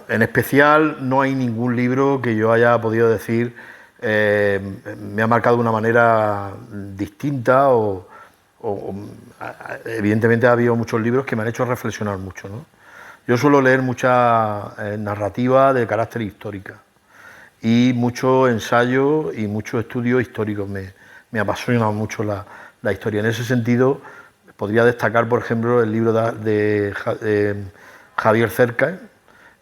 En especial, no hay ningún libro que yo haya podido decir me ha marcado de una manera distinta o, evidentemente ha habido muchos libros que me han hecho reflexionar mucho, ¿no? Yo suelo leer mucha narrativa de carácter histórica y mucho ensayo y mucho estudio histórico. Me apasiona mucho la historia. En ese sentido, podría destacar, por ejemplo, el libro de Javier Cercas,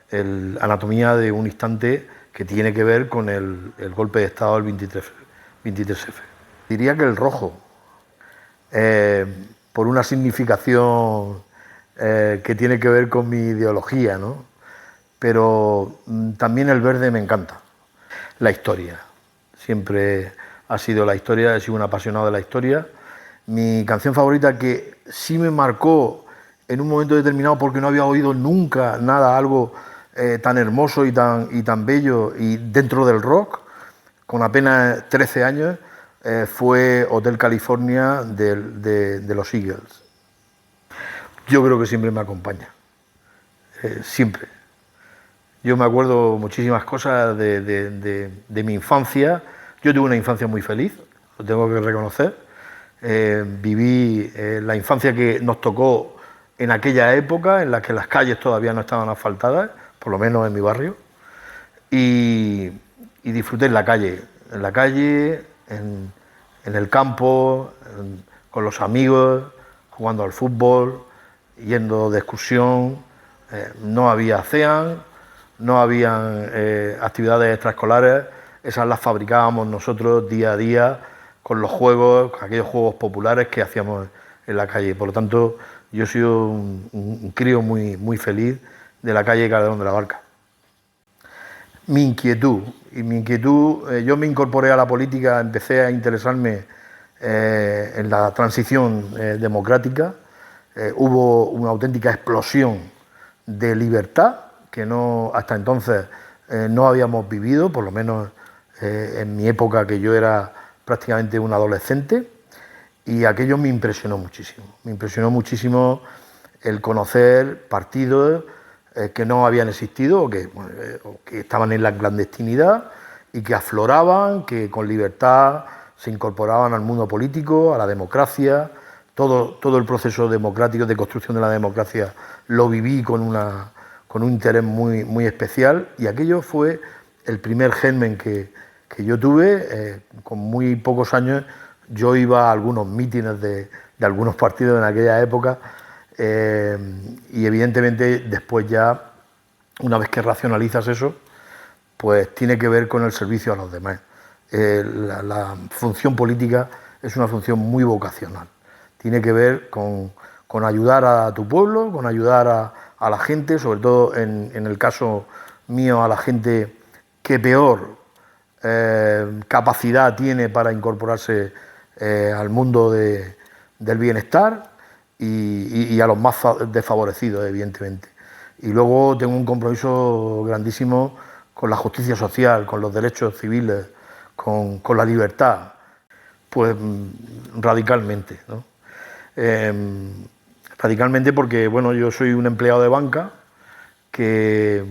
el Anatomía de un instante, que tiene que ver con el golpe de Estado del 23F. Diría que el rojo, por una significación que tiene que ver con mi ideología, ¿no? Pero también el verde me encanta. La historia, siempre ha sido la historia, he sido un apasionado de la historia. Mi canción favorita, que sí me marcó en un momento determinado porque no había oído nunca nada, algo tan hermoso y tan bello y dentro del rock, con apenas 13 años, fue Hotel California de los Eagles. Yo creo que siempre me acompaña, siempre. Yo me acuerdo muchísimas cosas de mi infancia. Yo tuve una infancia muy feliz, lo tengo que reconocer. Viví la infancia que nos tocó en aquella época, en la que las calles todavía no estaban asfaltadas, por lo menos en mi barrio, y disfruté en la calle, en el campo, con los amigos, jugando al fútbol, yendo de excursión. No había CEAN, no habían actividades extraescolares, esas las fabricábamos nosotros día a día con los juegos, con aquellos juegos populares que hacíamos en la calle. Por lo tanto, yo he sido un crío muy feliz de la calle Calderón de la Barca. Mi inquietud, yo me incorporé a la política, empecé a interesarme en la transición democrática. Hubo una auténtica explosión de libertad que no, hasta entonces no habíamos vivido, por lo menos en mi época, que yo era prácticamente un adolescente, y aquello me impresionó muchísimo el conocer partidos que no habían existido o que estaban en la clandestinidad y que afloraban, que con libertad se incorporaban al mundo político, a la democracia. Todo el proceso democrático de construcción de la democracia lo viví con un interés muy especial, y aquello fue el primer germen que yo tuve. Con muy pocos años yo iba a algunos mítines de algunos partidos en aquella época, y evidentemente después ya, una vez que racionalizas eso, pues tiene que ver con el servicio a los demás. La función política es una función muy vocacional. Tiene que ver con ayudar a tu pueblo, con ayudar a la gente, sobre todo en el caso mío, a la gente que peor capacidad tiene para incorporarse al mundo del bienestar, y a los más desfavorecidos, evidentemente. Y luego tengo un compromiso grandísimo con la justicia social, con los derechos civiles, con la libertad, pues radicalmente, ¿no? Radicalmente porque, bueno, yo soy un empleado de banca que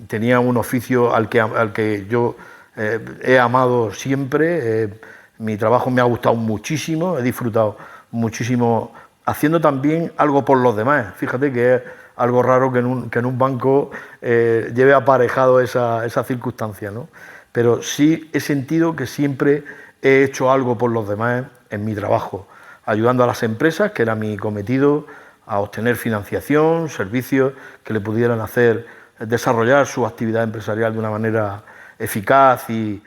tenía un oficio al que yo he amado siempre. Mi trabajo me ha gustado muchísimo, he disfrutado muchísimo haciendo también algo por los demás. Fíjate que es algo raro que en un banco lleve aparejado esa circunstancia, ¿no? Pero sí he sentido que siempre he hecho algo por los demás en mi trabajo, ayudando a las empresas, que era mi cometido, a obtener financiación, servicios que le pudieran hacer desarrollar su actividad empresarial de una manera eficaz y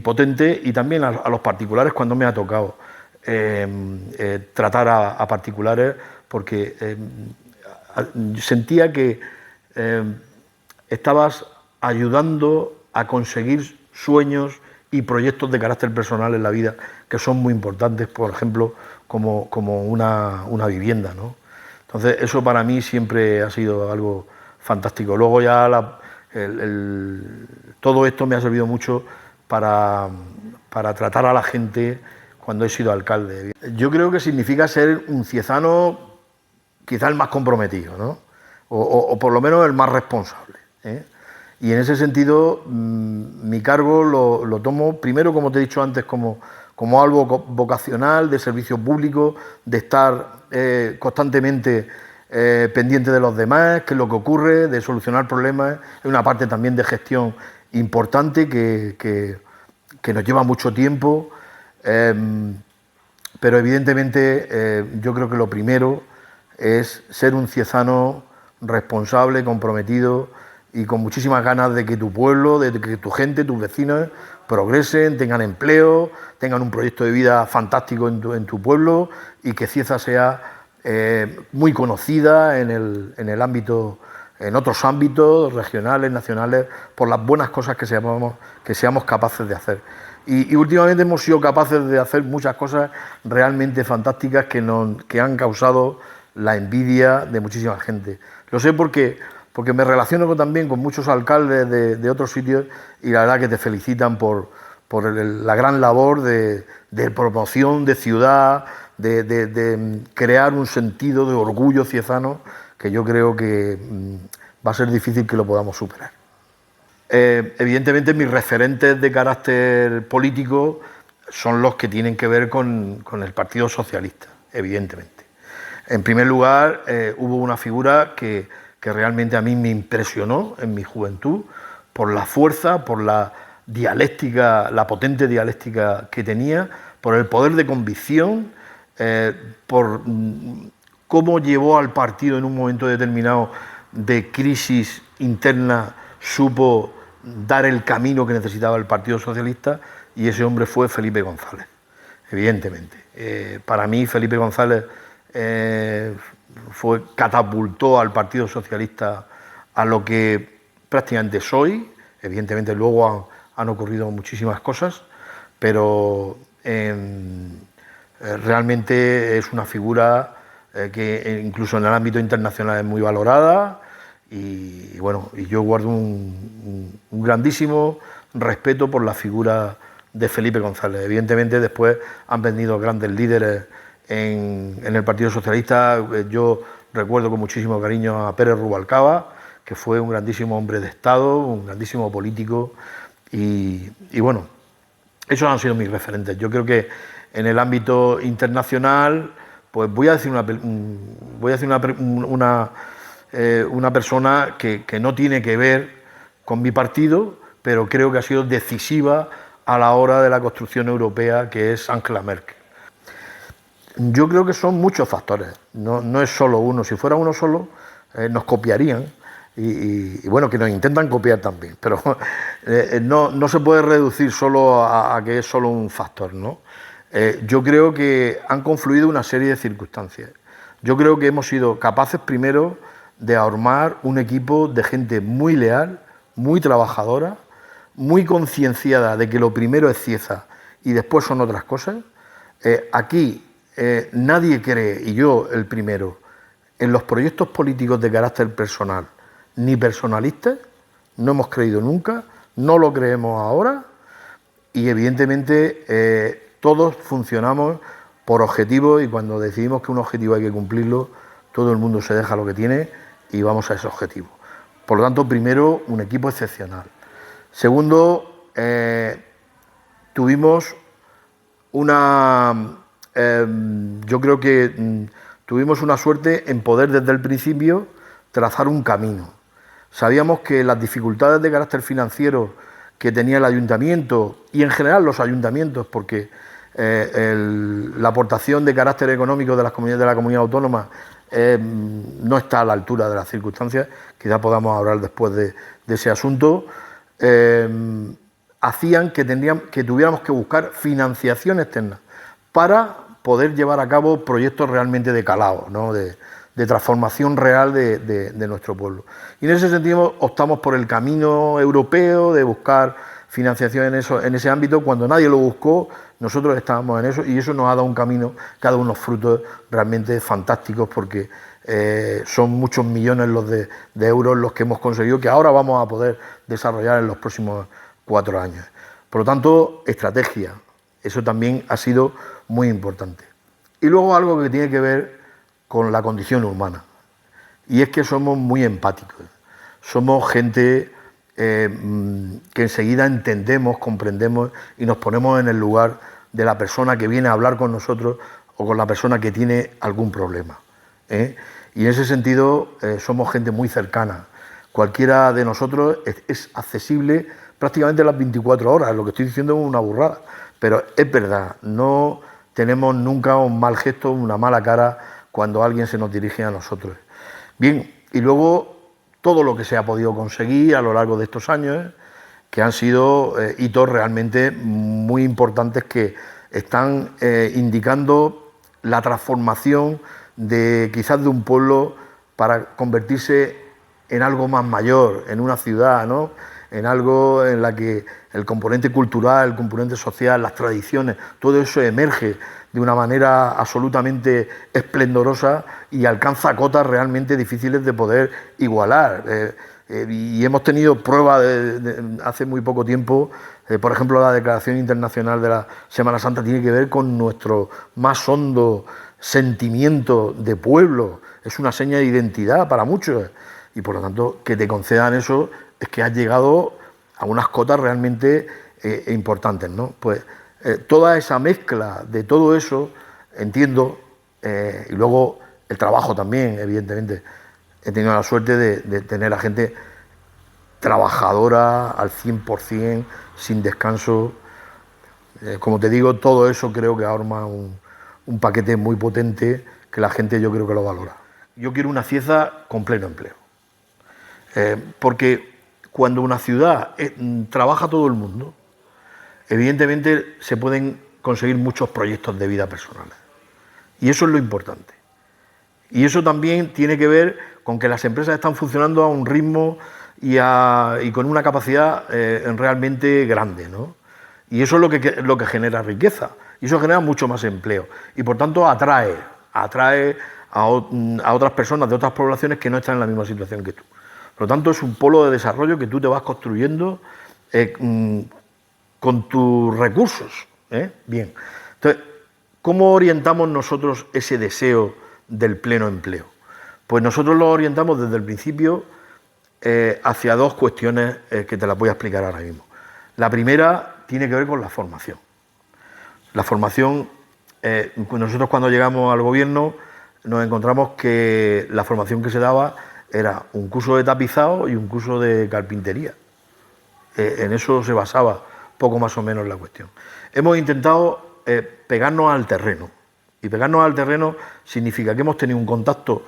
potente, y también a los particulares cuando me ha tocado tratar a particulares, porque sentía que estabas ayudando a conseguir sueños y proyectos de carácter personal en la vida que son muy importantes, por ejemplo, como una vivienda, ¿no? Entonces, eso para mí siempre ha sido algo fantástico. Luego ya todo esto me ha servido mucho para tratar a la gente cuando he sido alcalde. Yo creo que significa ser un ciezano quizá el más comprometido, ¿no? O por lo menos el más responsable. ¿eh? Y en ese sentido, mi cargo lo tomo primero, como te he dicho antes, como algo vocacional, de servicio público, de estar constantemente pendiente de los demás, qué es lo que ocurre, de solucionar problemas. Hay una parte también de gestión importante que nos lleva mucho tiempo, pero evidentemente yo creo que lo primero es ser un ciezano responsable, comprometido y con muchísimas ganas de que tu pueblo, de que tu gente, tus vecinos progresen, tengan empleo, tengan un proyecto de vida fantástico en tu pueblo y que Cieza sea muy conocida en el ámbito, en otros ámbitos regionales, nacionales, por las buenas cosas que seamos capaces de hacer. Y últimamente hemos sido capaces de hacer muchas cosas realmente fantásticas que han causado la envidia de muchísima gente. Lo sé porque me relaciono también con muchos alcaldes de otros sitios y la verdad que te felicitan por la gran labor de promoción de ciudad, de crear un sentido de orgullo ciezano que yo creo que va a ser difícil que lo podamos superar. Evidentemente mis referentes de carácter político son los que tienen que ver con el Partido Socialista, evidentemente. En primer lugar, hubo una figura que realmente a mí me impresionó en mi juventud por la fuerza, por la dialéctica, la potente dialéctica que tenía, por el poder de convicción, por cómo llevó al partido en un momento determinado de crisis interna, supo dar el camino que necesitaba el Partido Socialista, y ese hombre fue Felipe González, evidentemente. Para mí Felipe González catapultó al Partido Socialista a lo que prácticamente soy. Evidentemente luego han ocurrido muchísimas cosas, pero realmente es una figura que incluso en el ámbito internacional es muy valorada y bueno, y yo guardo un grandísimo respeto por la figura de Felipe González. Evidentemente después han venido grandes líderes en el Partido Socialista. Yo recuerdo con muchísimo cariño a Pérez Rubalcaba, que fue un grandísimo hombre de Estado, un grandísimo político y bueno, esos han sido mis referentes. Yo creo que en el ámbito internacional, pues voy a decir una persona que no tiene que ver con mi partido, pero creo que ha sido decisiva a la hora de la construcción europea, que es Angela Merkel. Yo creo que son muchos factores, no es solo uno. Si fuera uno solo, nos copiarían y bueno, que nos intentan copiar también, pero no se puede reducir solo a que es solo un factor, ¿no? Yo creo que han confluido una serie de circunstancias. Yo creo que hemos sido capaces primero de armar un equipo de gente muy leal, muy trabajadora, muy concienciada de que lo primero es Cieza y después son otras cosas. Aquí nadie cree, y yo el primero, en los proyectos políticos de carácter personal ni personalistas. No hemos creído nunca, no lo creemos ahora y evidentemente todos funcionamos por objetivos y cuando decidimos que un objetivo hay que cumplirlo, todo el mundo se deja lo que tiene y vamos a ese objetivo. Por lo tanto, primero, un equipo excepcional. Segundo, tuvimos yo creo que tuvimos una suerte en poder desde el principio trazar un camino. Sabíamos que las dificultades de carácter financiero que tenía el ayuntamiento y en general los ayuntamientos, porque la aportación de carácter económico de las comunidades de la comunidad autónoma no está a la altura de las circunstancias, quizá podamos hablar después de ese asunto, hacían que tuviéramos que buscar financiación externa para poder llevar a cabo proyectos realmente de calado, ¿no? de transformación real de nuestro pueblo. Y en ese sentido optamos por el camino europeo de buscar financiación en ese ámbito. Cuando nadie lo buscó, nosotros estábamos en eso y eso nos ha dado un camino que ha dado unos frutos realmente fantásticos porque son muchos millones de euros los que hemos conseguido que ahora vamos a poder desarrollar en los próximos 4 años. Por lo tanto, estrategia, eso también ha sido muy importante. Y luego algo que tiene que ver con la condición humana, y es que somos muy empáticos, somos gente que enseguida entendemos, comprendemos y nos ponemos en el lugar de la persona que viene a hablar con nosotros o con la persona que tiene algún problema. Y en ese sentido somos gente muy cercana. Cualquiera de nosotros es accesible prácticamente las 24 horas. Lo que estoy diciendo es una burrada, pero es verdad, no tenemos nunca un mal gesto, una mala cara cuando alguien se nos dirige a nosotros. Bien, y luego todo lo que se ha podido conseguir a lo largo de estos años, que han sido hitos realmente muy importantes que están indicando la transformación de quizás de un pueblo para convertirse en algo más mayor, en una ciudad, ¿no? En algo en la que el componente cultural, el componente social, las tradiciones, todo eso emerge de una manera absolutamente esplendorosa y alcanza cotas realmente difíciles de poder igualar. Y hemos tenido pruebas hace muy poco tiempo, por ejemplo, la Declaración Internacional de la Semana Santa tiene que ver con nuestro más hondo sentimiento de pueblo, es una seña de identidad para muchos, y por lo tanto que te concedan eso es que has llegado a unas cotas realmente importantes, ¿no? Pues toda esa mezcla de todo eso, entiendo, y luego el trabajo también, evidentemente, he tenido la suerte de tener a gente trabajadora al 100%, sin descanso. Como te digo, todo eso creo que arma un paquete muy potente que la gente yo creo que lo valora. Yo quiero una Cieza con pleno empleo. Porque cuando una ciudad trabaja todo el mundo, evidentemente se pueden conseguir muchos proyectos de vida personales. Y eso es lo importante. Y eso también tiene que ver con que las empresas están funcionando a un ritmo y con una capacidad realmente grande, ¿no? Y eso es lo que genera riqueza. Y eso genera mucho más empleo. Y por tanto atrae a otras personas de otras poblaciones que no están en la misma situación que tú. Por lo tanto, es un polo de desarrollo que tú te vas construyendo con tus recursos. Bien. Entonces, ¿cómo orientamos nosotros ese deseo del pleno empleo? Pues nosotros lo orientamos desde el principio hacia dos cuestiones que te las voy a explicar ahora mismo. La primera tiene que ver con la formación. La formación, nosotros cuando llegamos al gobierno nos encontramos que la formación que se daba era un curso de tapizado y un curso de carpintería. En eso se basaba poco más o menos la cuestión. Hemos intentado pegarnos al terreno. Y pegarnos al terreno significa que hemos tenido un contacto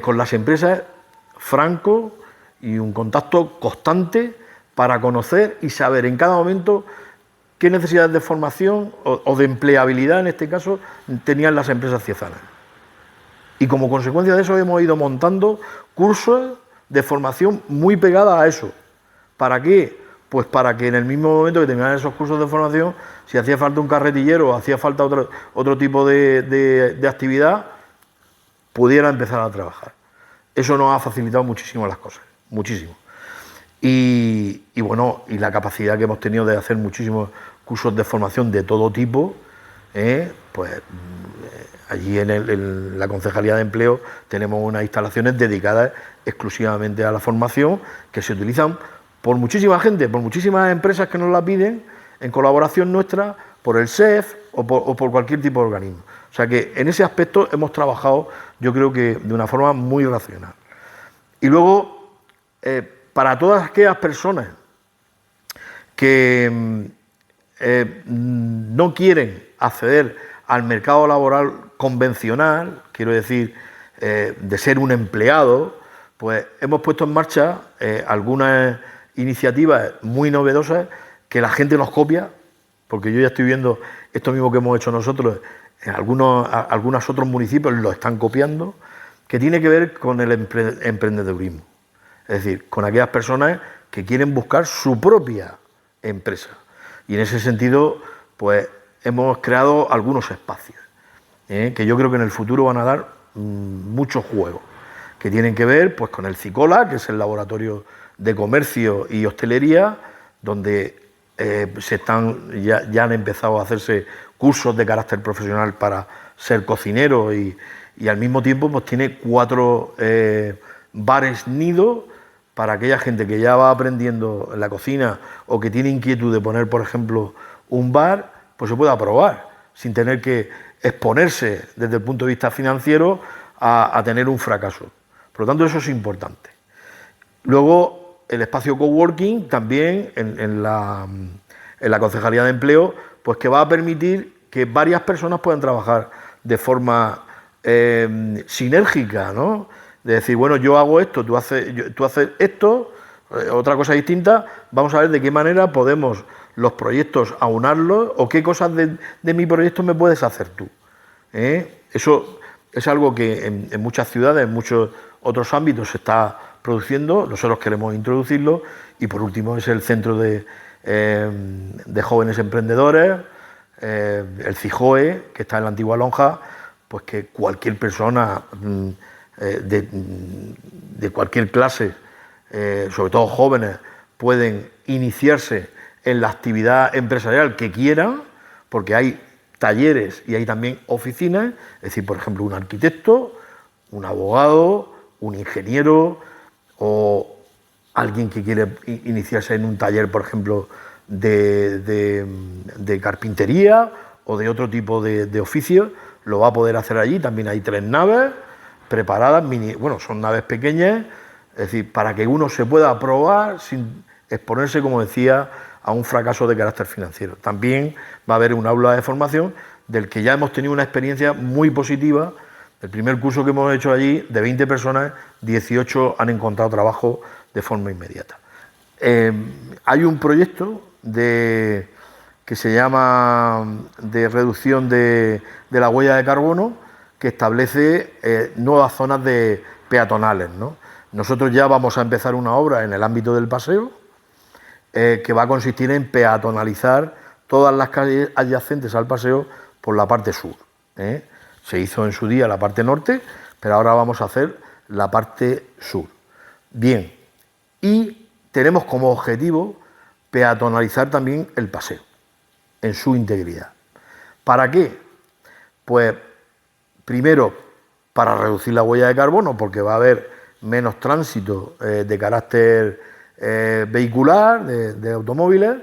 con las empresas franco y un contacto constante para conocer y saber en cada momento qué necesidades de formación o de empleabilidad, en este caso, tenían las empresas ciezanas. Y como consecuencia de eso hemos ido montando cursos de formación muy pegadas a eso. ¿Para qué? Pues para que en el mismo momento que terminaran esos cursos de formación, si hacía falta un carretillero o hacía falta otro tipo de actividad, pudiera empezar a trabajar. Eso nos ha facilitado muchísimo las cosas, muchísimo. Y bueno, y la capacidad que hemos tenido de hacer muchísimos cursos de formación de todo tipo, pues allí en la Concejalía de Empleo tenemos unas instalaciones dedicadas exclusivamente a la formación que se utilizan por muchísima gente, por muchísimas empresas que nos la piden, en colaboración nuestra, por el SEF o por cualquier tipo de organismo. O sea que en ese aspecto hemos trabajado, yo creo que de una forma muy racional. Y luego, para todas aquellas personas que no quieren acceder al mercado laboral convencional, quiero decir, de ser un empleado, pues hemos puesto en marcha algunas iniciativas muy novedosas que la gente nos copia, porque yo ya estoy viendo esto mismo que hemos hecho nosotros, en algunos otros municipios lo están copiando, que tiene que ver con el emprendedurismo. Es decir, con aquellas personas que quieren buscar su propia empresa. Y en ese sentido, pues hemos creado algunos espacios, que yo creo que en el futuro van a dar mucho juego, que tienen que ver pues con el CICOLA, que es el laboratorio de comercio y hostelería, donde ya han empezado a hacerse cursos de carácter profesional para ser cocinero y al mismo tiempo pues tiene 4 bares nido para aquella gente que ya va aprendiendo en la cocina o que tiene inquietud de poner, por ejemplo, un bar, pues se pueda probar, sin tener que exponerse desde el punto de vista financiero a tener un fracaso. Por lo tanto, eso es importante. Luego, el espacio coworking también en la Concejalía de Empleo, pues que va a permitir que varias personas puedan trabajar de forma sinérgica, ¿no? De decir, bueno, yo hago esto, tú haces esto, otra cosa distinta, vamos a ver de qué manera podemos los proyectos aunarlos o qué cosas de mi proyecto me puedes hacer tú. Eso es algo que en muchas ciudades, en muchos otros ámbitos se está produciendo, nosotros queremos introducirlo, y por último es el Centro de Jóvenes Emprendedores, el CIJOE, que está en la antigua Lonja, pues que cualquier persona de cualquier clase, sobre todo jóvenes, pueden iniciarse en la actividad empresarial que quieran, porque hay talleres y hay también oficinas, es decir, por ejemplo, un arquitecto, un abogado, un ingeniero o alguien que quiere iniciarse en un taller, por ejemplo, de carpintería o de otro tipo de oficios, lo va a poder hacer allí. También hay 3 naves preparadas, son naves pequeñas, es decir, para que uno se pueda probar sin exponerse, como decía, a un fracaso de carácter financiero. También va a haber un aula de formación del que ya hemos tenido una experiencia muy positiva. El primer curso que hemos hecho allí, de 20 personas, 18 han encontrado trabajo de forma inmediata. Hay un proyecto que se llama de reducción de la huella de carbono, que establece nuevas zonas peatonales, ¿no? Nosotros ya vamos a empezar una obra en el ámbito del paseo, que va a consistir en peatonalizar todas las calles adyacentes al paseo por la parte sur. Se hizo en su día la parte norte, pero ahora vamos a hacer la parte sur. Bien, y tenemos como objetivo peatonalizar también el paseo en su integridad. ¿Para qué? Pues primero, para reducir la huella de carbono, porque va a haber menos tránsito de carácter vehicular, de automóviles,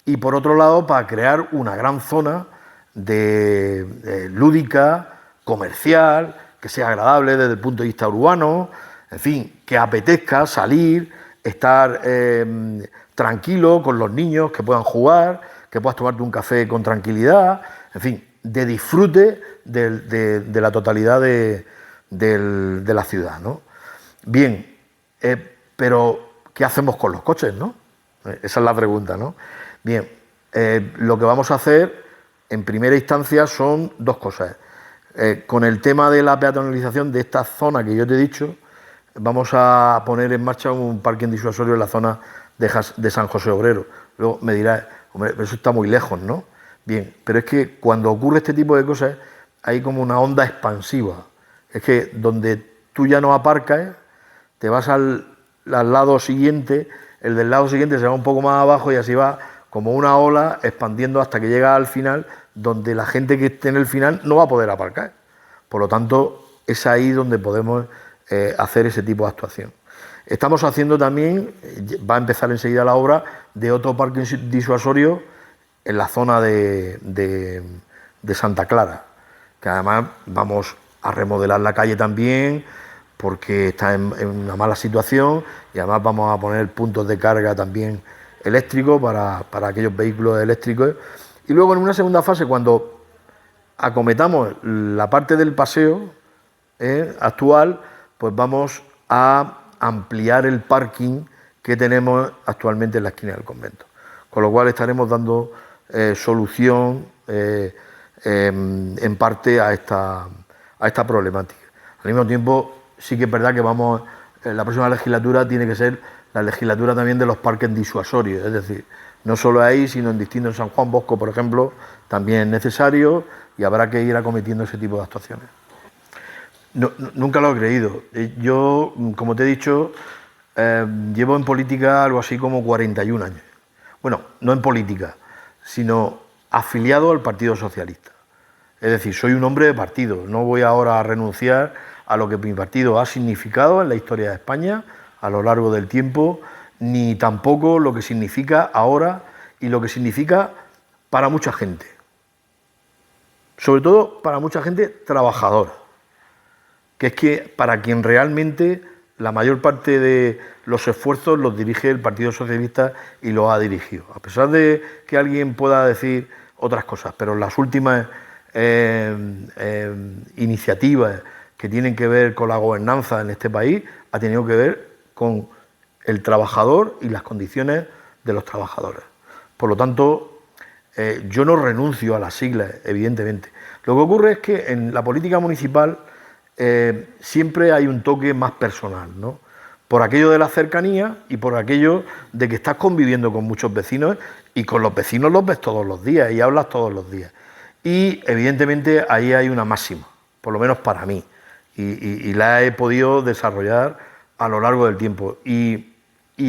y por otro lado para crear una gran zona lúdica, comercial, que sea agradable desde el punto de vista urbano, en fin, que apetezca salir, estar tranquilo con los niños, que puedan jugar, que puedas tomarte un café con tranquilidad, en fin, de disfrute de la totalidad de la ciudad, ¿no? Bien, pero ¿qué hacemos con los coches, no? Esa es la pregunta, ¿no? Bien, lo que vamos a hacer en primera instancia son 2 cosas. Con el tema de la peatonalización de esta zona que yo te he dicho, vamos a poner en marcha un parking disuasorio en la zona de San José Obrero. Luego me dirás, hombre, pero eso está muy lejos, ¿no? Bien, pero es que cuando ocurre este tipo de cosas hay como una onda expansiva. Es que donde tú ya no aparcas, te vas al lado siguiente, el del lado siguiente se va un poco más abajo y así va como una ola expandiendo hasta que llega al final, donde la gente que esté en el final no va a poder aparcar. Por lo tanto, es ahí donde podemos hacer ese tipo de actuación. Estamos haciendo también, va a empezar enseguida la obra, de otro parque disuasorio en la zona de Santa Clara, que además vamos a remodelar la calle también, porque está en una mala situación, y además vamos a poner puntos de carga también eléctricos para aquellos vehículos eléctricos. Y luego en una segunda fase, cuando acometamos la parte del paseo actual, pues vamos a ampliar el parking que tenemos actualmente en la esquina del convento. Con lo cual estaremos dando solución en parte a esta problemática. Al mismo tiempo, sí que es verdad que la próxima legislatura tiene que ser la legislatura también de los parques disuasorios, es decir, no solo ahí, sino en distintos, en San Juan Bosco, por ejemplo, también es necesario, y habrá que ir acometiendo ese tipo de actuaciones. Nunca lo he creído. Yo, como te he dicho, llevo en política algo así como 41 años. Bueno, no en política, sino afiliado al Partido Socialista. Es decir, soy un hombre de partido, no voy ahora a renunciar a lo que mi partido ha significado en la historia de España, a lo largo del tiempo, ni tampoco lo que significa ahora y lo que significa para mucha gente. Sobre todo para mucha gente trabajadora, que es que para quien realmente la mayor parte de los esfuerzos los dirige el Partido Socialista y los ha dirigido. A pesar de que alguien pueda decir otras cosas, pero las últimas iniciativas que tienen que ver con la gobernanza en este país ha tenido que ver con el trabajador y las condiciones de los trabajadores. Por lo tanto, yo no renuncio a las siglas, evidentemente. Lo que ocurre es que en la política municipal siempre hay un toque más personal, ¿no? Por aquello de la cercanía y por aquello de que estás conviviendo con muchos vecinos y con los vecinos los ves todos los días y hablas todos los días. Y evidentemente ahí hay una máxima, por lo menos para mí, y la he podido desarrollar a lo largo del tiempo. Y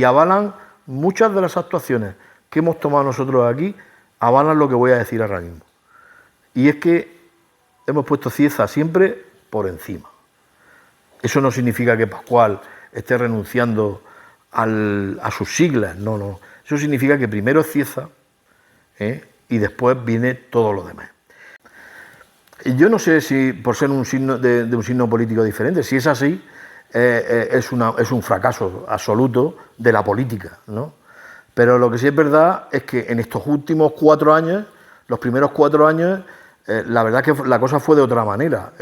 avalan muchas de las actuaciones que hemos tomado nosotros aquí, avalan lo que voy a decir ahora mismo. Y es que hemos puesto Cieza siempre por encima. Eso no significa que Pascual esté renunciando a sus siglas, no, no. Eso significa que primero es Cieza y después viene todo lo demás. Yo no sé si por ser un signo de un signo político diferente, si es así, es un fracaso absoluto de la política, ¿no? Pero lo que sí es verdad es que en estos últimos 4 años, los primeros 4 años, la verdad es que la cosa fue de otra manera.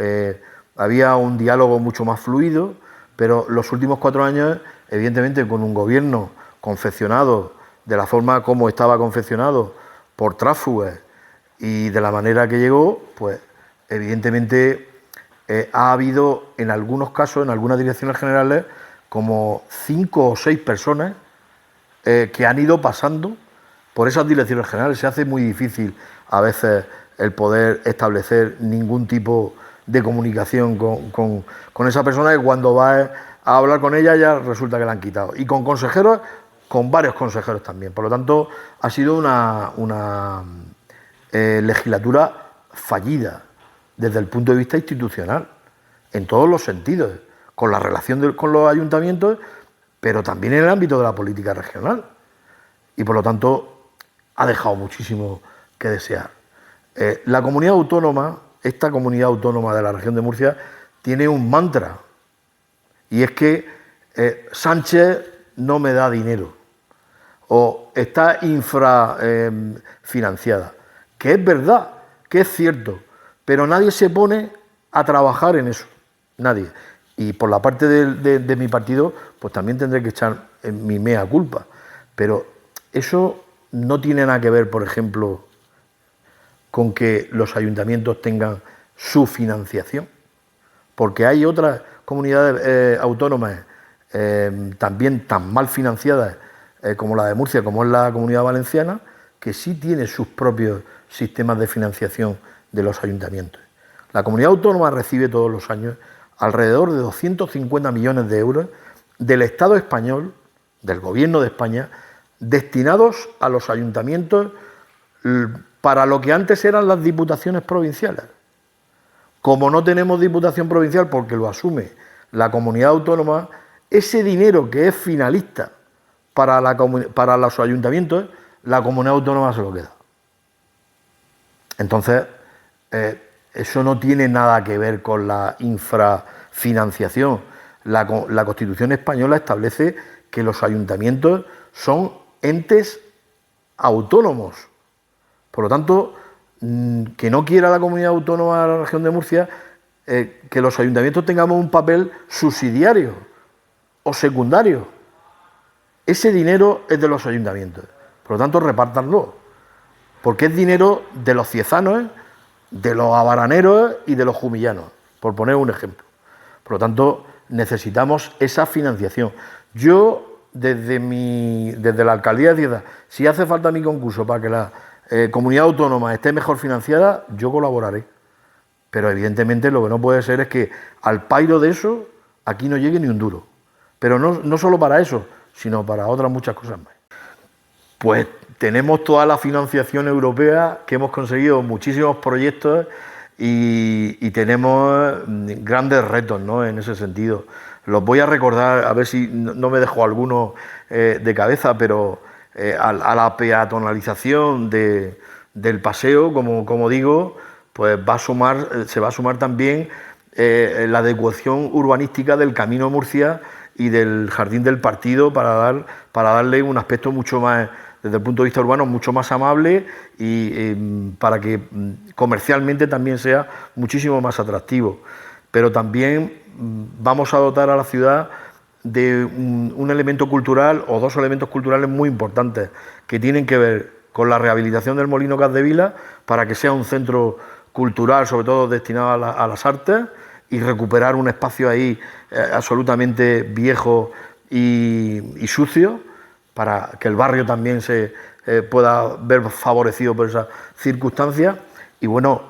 Había un diálogo mucho más fluido, pero los últimos 4 años, evidentemente con un gobierno confeccionado de la forma como estaba confeccionado por tránsfugas y de la manera que llegó, pues evidentemente ha habido en algunos casos, en algunas direcciones generales, como 5 o 6 personas que han ido pasando por esas direcciones generales. Se hace muy difícil a veces el poder establecer ningún tipo de comunicación con esa persona, que cuando vas a hablar con ella ya resulta que la han quitado. Y con consejeros, con varios consejeros también. Por lo tanto, ha sido una legislatura fallida desde el punto de vista institucional, en todos los sentidos, con la relación con los ayuntamientos, pero también en el ámbito de la política regional. Y por lo tanto, ha dejado muchísimo que desear. La comunidad autónoma, esta comunidad autónoma de la región de Murcia, tiene un mantra, y es que Sánchez no me da dinero, o está infrafinanciada, que es verdad, que es cierto, pero nadie se pone a trabajar en eso, nadie. Y por la parte de mi partido, pues también tendré que echar mi mea culpa, pero eso no tiene nada que ver, por ejemplo, con que los ayuntamientos tengan su financiación, porque hay otras comunidades autónomas también tan mal financiadas como la de Murcia, como es la Comunidad Valenciana, que sí tiene sus propios sistemas de financiación de los ayuntamientos. La comunidad autónoma recibe todos los años alrededor de 250 millones de euros del Estado español, del Gobierno de España, destinados a los ayuntamientos para lo que antes eran las diputaciones provinciales. Como no tenemos diputación provincial porque lo asume la comunidad autónoma, ese dinero que es finalista para los ayuntamientos, la comunidad autónoma se lo queda. Entonces, eso no tiene nada que ver con la infrafinanciación. La Constitución española establece que los ayuntamientos son entes autónomos. Por lo tanto, que no quiera la comunidad autónoma de la región de Murcia que los ayuntamientos tengamos un papel subsidiario o secundario. Ese dinero es de los ayuntamientos. Por lo tanto, repártanlo. Porque es dinero de los ciezanos, de los abaraneros y de los jumillanos, por poner un ejemplo. Por lo tanto, necesitamos esa financiación. Yo, desde la alcaldía de Cieza, si hace falta mi concurso para que la comunidad autónoma esté mejor financiada, yo colaboraré. Pero evidentemente lo que no puede ser es que al pairo de eso aquí no llegue ni un duro. Pero no solo para eso, sino para otras muchas cosas más. Pues tenemos toda la financiación europea, que hemos conseguido muchísimos proyectos y tenemos grandes retos, ¿no?, en ese sentido. Los voy a recordar, a ver si no me dejo alguno de cabeza, pero a la peatonalización del paseo, como digo, pues se va a sumar también la adecuación urbanística del Camino de Murcia y del Jardín del Partido para darle un aspecto mucho más, desde el punto de vista urbano, mucho más amable y para que comercialmente también sea muchísimo más atractivo. Pero también vamos a dotar a la ciudad de un elemento cultural o dos elementos culturales muy importantes que tienen que ver con la rehabilitación del Molino Capdevila para que sea un centro cultural, sobre todo destinado a las artes, y recuperar un espacio ahí absolutamente viejo y sucio, para que el barrio también se pueda ver favorecido por esas circunstancias. Y bueno,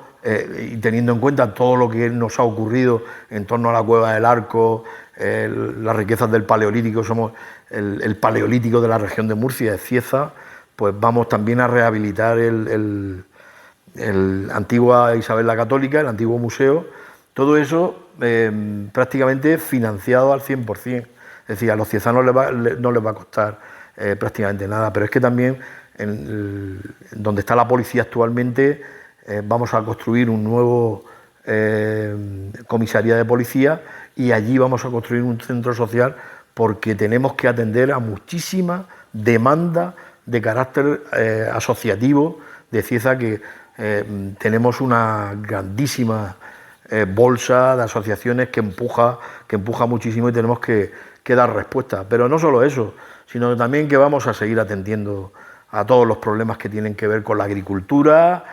y teniendo en cuenta todo lo que nos ha ocurrido en torno a la Cueva del Arco, las riquezas del Paleolítico, somos el Paleolítico de la región de Murcia, de Cieza, pues vamos también a rehabilitar el antigua Isabel la Católica, el antiguo museo, todo eso prácticamente financiado al 100%. Es decir, a los ciezanos no les va a costar prácticamente nada, pero es que también donde está la policía actualmente vamos a construir un nuevo comisaría de policía y allí vamos a construir un centro social porque tenemos que atender a muchísima demanda de carácter asociativo de Cieza, que tenemos una grandísima bolsa de asociaciones que empuja muchísimo y tenemos que dar respuesta. Pero no solo eso, sino también que vamos a seguir atendiendo a todos los problemas que tienen que ver con la agricultura,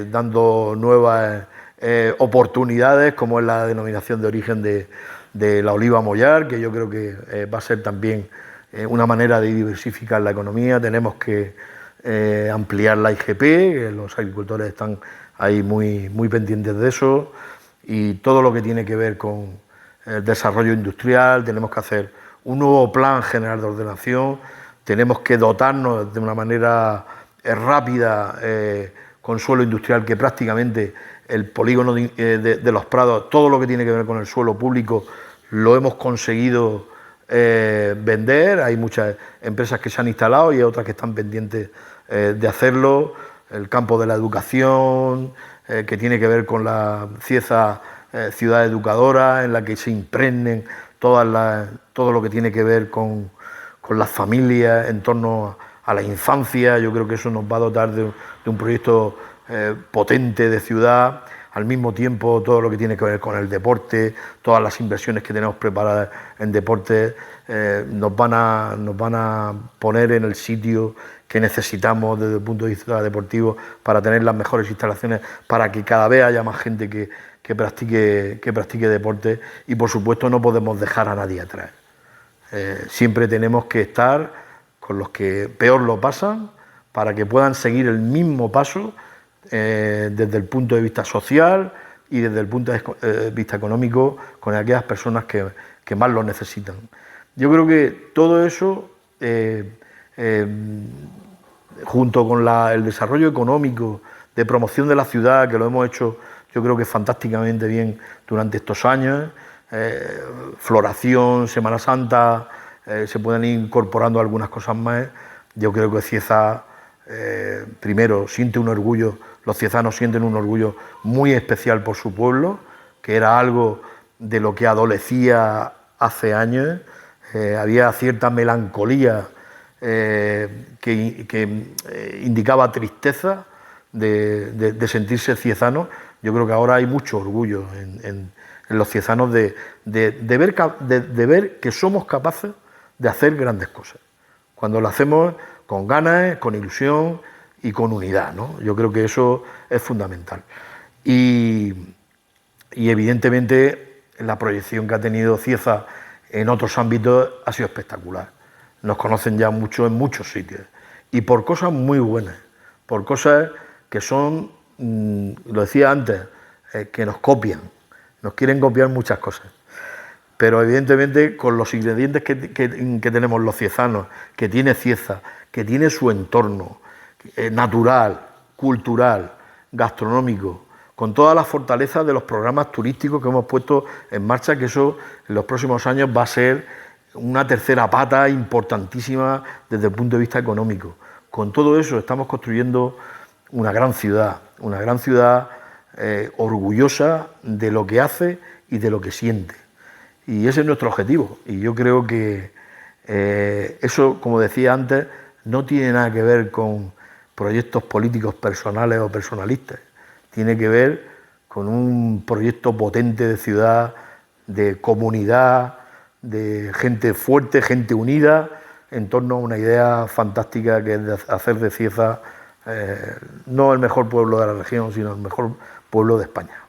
dando nuevas oportunidades, como es la denominación de origen de la oliva mollar, que yo creo que va a ser también una manera de diversificar la economía. Tenemos que ampliar la IGP, que los agricultores están ahí muy pendientes de eso, y todo lo que tiene que ver con el desarrollo industrial. Tenemos que hacer un nuevo plan general de ordenación, tenemos que dotarnos de una manera rápida con suelo industrial, que prácticamente el polígono de Los Prados, todo lo que tiene que ver con el suelo público, lo hemos conseguido vender. Hay muchas empresas que se han instalado y hay otras que están pendientes de hacerlo. El campo de la educación, que tiene que ver con la Cieza ciudad educadora, en la que se impregnen todo lo que tiene que ver con las familias en torno a la infancia. Yo creo que eso nos va a dotar de un proyecto potente de ciudad. Al mismo tiempo, todo lo que tiene que ver con el deporte, todas las inversiones que tenemos preparadas en deporte, nos van a poner en el sitio que necesitamos desde el punto de vista deportivo para tener las mejores instalaciones, para que cada vez haya más gente que practique deporte, y por supuesto no podemos dejar a nadie atrás. Siempre tenemos que estar con los que peor lo pasan para que puedan seguir el mismo paso desde el punto de vista social y desde el punto de vista económico con aquellas personas que más lo necesitan. Yo creo que todo eso, junto con el desarrollo económico, de promoción de la ciudad, que lo hemos hecho yo creo que fantásticamente bien durante estos años, floración, Semana Santa, se pueden ir incorporando algunas cosas más. Yo creo que Cieza, primero, siente un orgullo, los ciezanos sienten un orgullo muy especial por su pueblo, que era algo de lo que adolecía hace años. Había cierta melancolía que indicaba tristeza de sentirse ciezano. Yo creo que ahora hay mucho orgullo en los ciezanos de ver que somos capaces de hacer grandes cosas, cuando lo hacemos con ganas, con ilusión y con unidad, ¿no? Yo creo que eso es fundamental. Y evidentemente la proyección que ha tenido Cieza en otros ámbitos ha sido espectacular. Nos conocen ya mucho en muchos sitios, y por cosas muy buenas, por cosas que son, lo decía antes, que nos copian, nos quieren copiar muchas cosas, pero evidentemente con los ingredientes que tenemos los ciezanos, que tiene Cieza, que tiene su entorno natural, cultural, gastronómico, con todas las fortalezas de los programas turísticos que hemos puesto en marcha, que eso en los próximos años va a ser una tercera pata importantísima desde el punto de vista económico. Con todo eso estamos construyendo una gran ciudad orgullosa de lo que hace y de lo que siente. Y ese es nuestro objetivo. Y yo creo que eso, como decía antes, no tiene nada que ver con proyectos políticos personales o personalistas. Tiene que ver con un proyecto potente de ciudad, de comunidad, de gente fuerte, gente unida, en torno a una idea fantástica que es hacer de Cieza no el mejor pueblo de la región, sino el mejor pueblo de España.